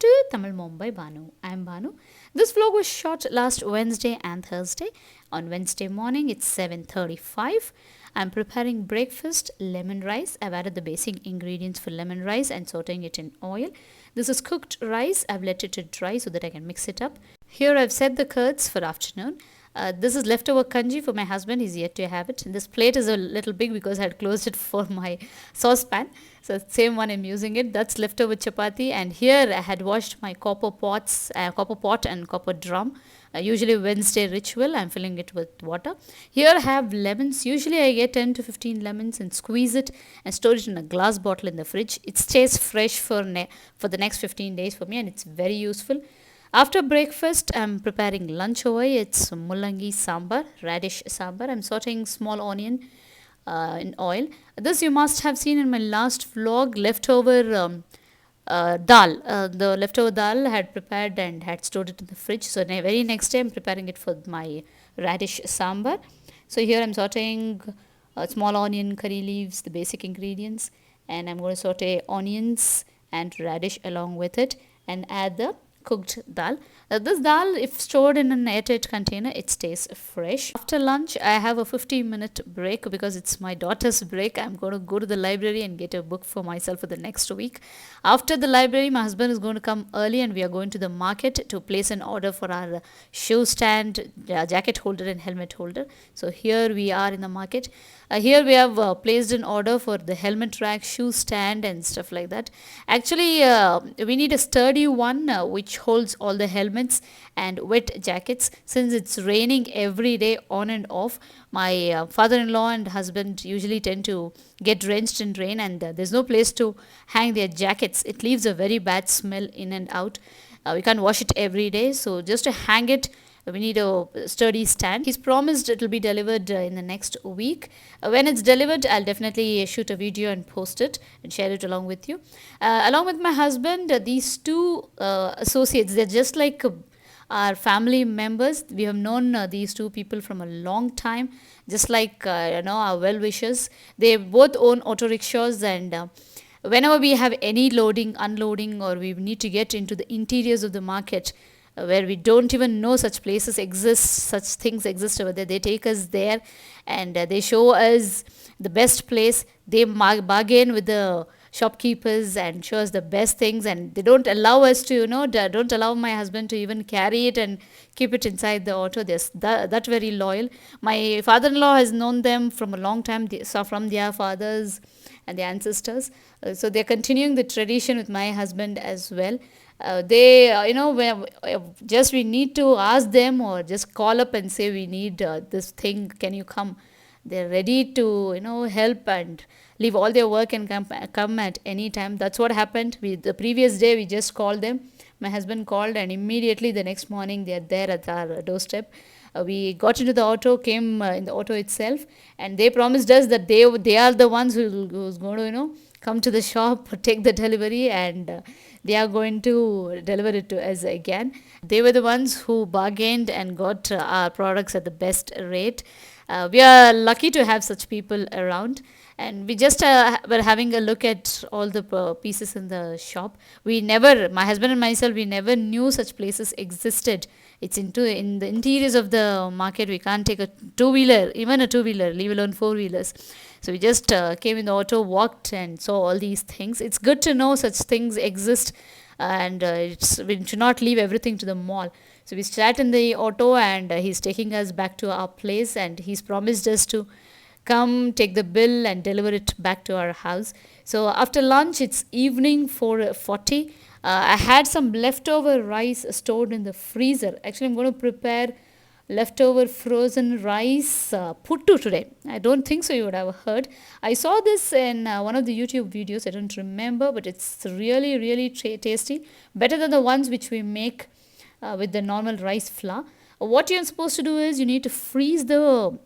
to Tamil Mumbai Banu. I am Banu. This vlog was shot last Wednesday and Thursday. On Wednesday morning, it's 7:35. I'm preparing breakfast, lemon rice. I've added the basic ingredients for lemon rice and sauteing it in oil. This is cooked rice. I've let it to dry so that I can mix it up. Here I've set the curds for afternoon. This is leftover kanji for my husband. He's yet to have it. And this plate is a little big because I had closed it for my saucepan. So same one I'm using it. That's leftover chapati. And here I had washed my copper pot and copper drum. Usually Wednesday ritual. I'm filling it with water. Here I have lemons. Usually I get 10 to 15 lemons and squeeze it and store it in a glass bottle in the fridge. It stays fresh for the next 15 days for me, and it's very useful. After breakfast, I'm preparing lunch over. It's mullangi sambar, radish sambar. I'm sauteing small onion in oil. This you must have seen in my last vlog, leftover dal. The leftover dal I had prepared and had stored it in the fridge. So the very next day, I'm preparing it for my radish sambar. So here I'm sauteing small onion, curry leaves, the basic ingredients. And I'm going to saute onions and radish along with it and add the cooked dal. This dal, if stored in an airtight container, it stays fresh. After lunch, I have a 15-minute break because it's my daughter's break. I'm going to go to the library and get a book for myself for the next week. After the library, my husband is going to come early and we are going to the market to place an order for our shoe stand, jacket holder and helmet holder. So here we are in the market. Here we have placed an order for the helmet rack, shoe stand and stuff like that. Actually, we need a sturdy one which holds all the helmets and wet jackets. Since it's raining every day on and off, my father-in-law and husband usually tend to get drenched in rain, and there's no place to hang their jackets. It leaves a very bad smell in and out. We can't wash it every day, so just to hang it, we need a sturdy stand. He's promised it will be delivered in the next week. When it's delivered, I'll definitely shoot a video and post it and share it along with you. Along with my husband, these two associates, they're just like our family members. We have known these two people from a long time, just like our well-wishers. They both own auto rickshaws, and whenever we have any loading, unloading, or we need to get into the interiors of the market, where we don't even know such places exist, such things exist over there, they take us there and they show us the best place. They bargain with the shopkeepers and show us the best things, and they don't allow us to, don't allow my husband to even carry it and keep it inside the auto. They're that very loyal. My father-in-law has known them from a long time, from their fathers and their ancestors. So they're continuing the tradition with my husband as well. Just we need to ask them or just call up and say we need this thing, can you come? They're ready to help and leave all their work and come at any time. That's what happened. The previous day we just called them. My husband called and immediately the next morning they are there at our doorstep. We got into the auto, came in the auto itself, and they promised us that they are the ones who's going to come to the shop, take the delivery, and they are going to deliver it to us again. They were the ones who bargained and got our products at the best rate. We are lucky to have such people around. And we just were having a look at all the pieces in the shop. My husband and myself, we never knew such places existed. It's in the interiors of the market. We can't take a two-wheeler, even a two-wheeler, leave alone four-wheelers. So we just came in the auto, walked and saw all these things. It's good to know such things exist, and we should not leave everything to the mall. So we sat in the auto and he's taking us back to our place, and he's promised us to come take the bill and deliver it back to our house. So after lunch, it's evening 4:40. I had some leftover rice stored in the freezer. Actually, I'm going to prepare leftover frozen rice puttu today. I don't think so you would have heard. I saw this in one of the YouTube videos. I don't remember, but it's really, really tasty. Better than the ones which we make with the normal rice flour. What you're supposed to do is you need to freeze the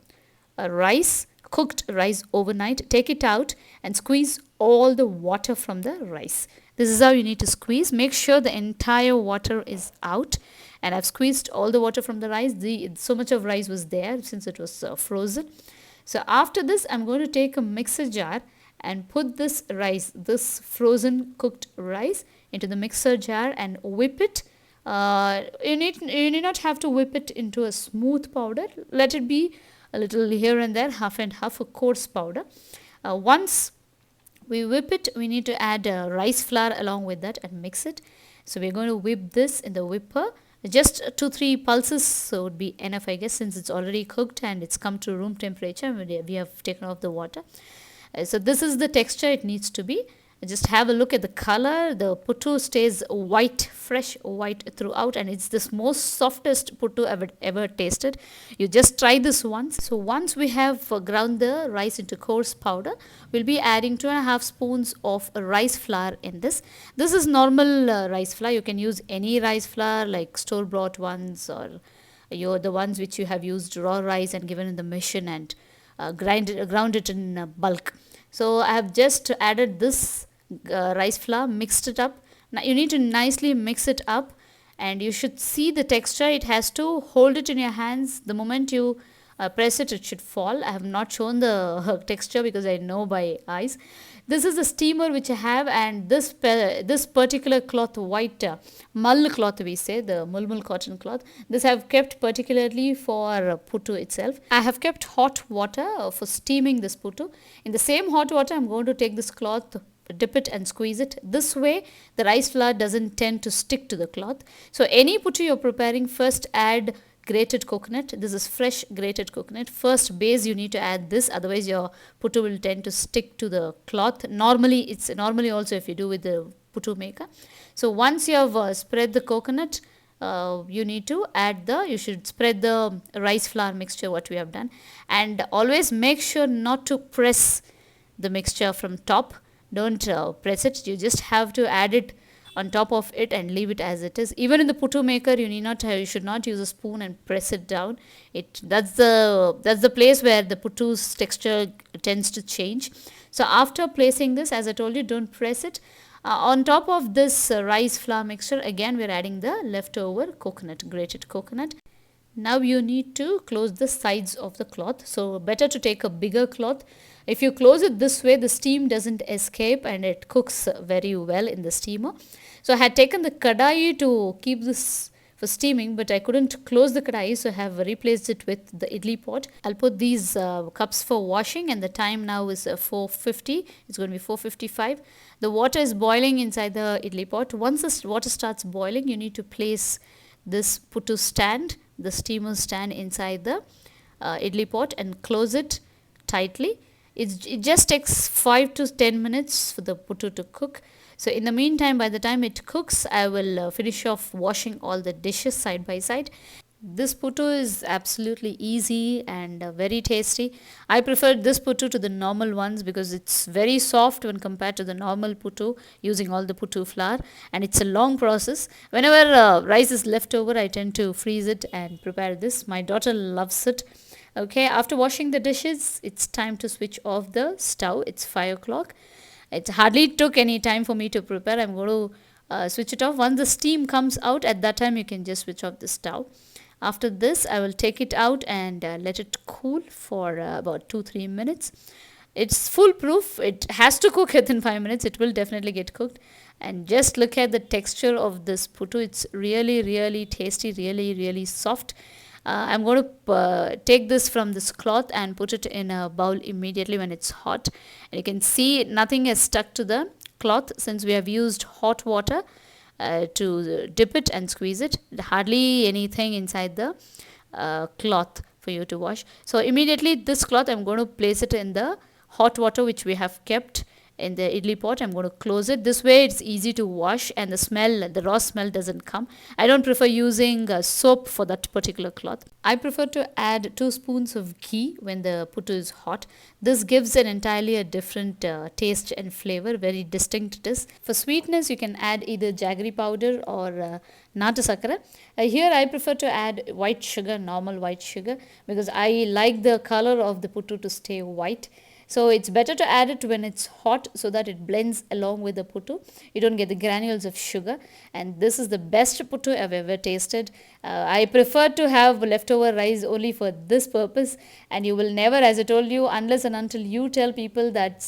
cooked rice overnight, take it out and squeeze all the water from the rice. This is how you need to squeeze. Make sure the entire water is out, and I've squeezed all the water from the rice. So much of rice was there since it was frozen. So after this, I'm going to take a mixer jar and put this frozen cooked rice into the mixer jar and whip it. You need not have to whip it into a smooth powder. Let it be a little here and there, half and half, a coarse powder. Once we whip it, we need to add rice flour along with that and mix it. So we're going to whip this in the whipper. Just 2-3 pulses so would be enough, I guess, since it's already cooked and it's come to room temperature. We have taken off the water. So this is the texture it needs to be. Just have a look at the color. The puttu stays white, fresh white throughout, and it's this most softest puttu ever tasted. You just try this once. So once we have ground the rice into coarse powder, we'll be adding 2.5 spoons of rice flour in this. This is normal rice flour. You can use any rice flour like store bought ones, or the ones which you have used raw rice and given in the machine and ground it in bulk. So I have just added this rice flour, mixed it up. Now you need to nicely mix it up, and you should see the texture. It has to hold it in your hands. The moment you press it, it should fall. I have not shown the texture because I know by eyes. This is the steamer which I have, and this particular cloth, white mull cloth, we say, the mulmul cotton cloth, this I have kept particularly for puttu itself. I have kept hot water for steaming this puttu. In the same hot water, I am going to take this cloth, dip it and squeeze it. This way the rice flour doesn't tend to stick to the cloth. So any puttu you're preparing, first add grated coconut. This is fresh grated coconut. First base you need to add this, otherwise your puttu will tend to stick to the cloth. Normally also if you do with the puttu maker. So once you have spread the coconut, you should spread the rice flour mixture what we have done, and always make sure not to press the mixture from top. Don't press it. You just have to add it on top of it and leave it as it is. Even in the puttu maker, you should not use a spoon and press it down. That's the place where the puttu's texture tends to change. So after placing this, as I told you, don't press it. On top of this rice flour mixture, again we're adding the leftover coconut, grated coconut. Now you need to close the sides of the cloth. So better to take a bigger cloth. If you close it this way, the steam doesn't escape and it cooks very well in the steamer. So I had taken the kadai to keep this for steaming, but I couldn't close the kadai, so I have replaced it with the idli pot. I'll put these cups for washing, and the time now is 4:50. It's going to be 4:55. The water is boiling inside the idli pot. Once the water starts boiling, you need to place this puttu stand, the steamer stand, inside the idli pot and close it tightly. It just takes 5 to 10 minutes for the puttu to cook. So in the meantime, by the time it cooks, I will finish off washing all the dishes side by side. This puttu is absolutely easy and very tasty. I prefer this puttu to the normal ones because it's very soft when compared to the normal puttu, using all the puttu flour, and it's a long process. Whenever rice is left over, I tend to freeze it and prepare this. My daughter loves it. Okay, after washing the dishes, it's time to switch off the stove. It's 5 o'clock. It hardly took any time for me to prepare. I'm going to switch it off. Once the steam comes out, at that time you can just switch off the stove. After this, I will take it out and let it cool for about 2-3 minutes. It's foolproof. It has to cook within 5 minutes. It will definitely get cooked. And just look at the texture of this puttu. It's really, really tasty, really, really soft. I'm going to take this from this cloth and put it in a bowl immediately when it's hot. And you can see nothing is stuck to the cloth since we have used hot water to dip it and squeeze it. Hardly anything inside the cloth for you to wash. So immediately this cloth, I'm going to place it in the hot water which we have kept in the idli pot. I'm going to close it. This way it's easy to wash and the raw smell doesn't come. I don't prefer using soap for that particular cloth. I prefer to add 2 spoons of ghee when the puttu is hot. This gives an entirely a different taste and flavor, very distinct it is. For sweetness, you can add either jaggery powder or nata sakara. Here I prefer to add white sugar, normal white sugar, because I like the color of the puttu to stay white. So it's better to add it when it's hot so that it blends along with the puttu. You don't get the granules of sugar. And this is the best puttu I've ever tasted. I prefer to have leftover rice only for this purpose. And you will never, as I told you, unless and until you tell people that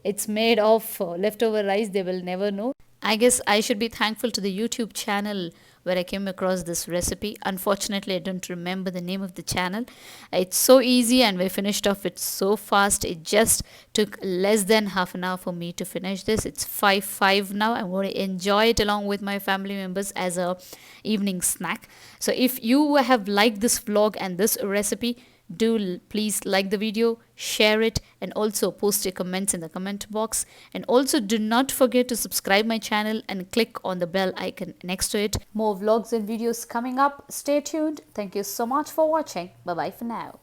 it's made of leftover rice, they will never know. I guess I should be thankful to the YouTube channel where I came across this recipe. Unfortunately, I don't remember the name of the channel. It's so easy and we finished off it so fast. It just took less than half an hour for me to finish this. It's 5:05 now. I'm going to enjoy it along with my family members as a evening snack. So if you have liked this vlog and this recipe, please like the video, share it, and also post your comments in the comment box. And also do not forget to subscribe my channel and click on the bell icon next to it. More vlogs and videos coming up. Stay tuned. Thank you so much for watching. Bye bye for now.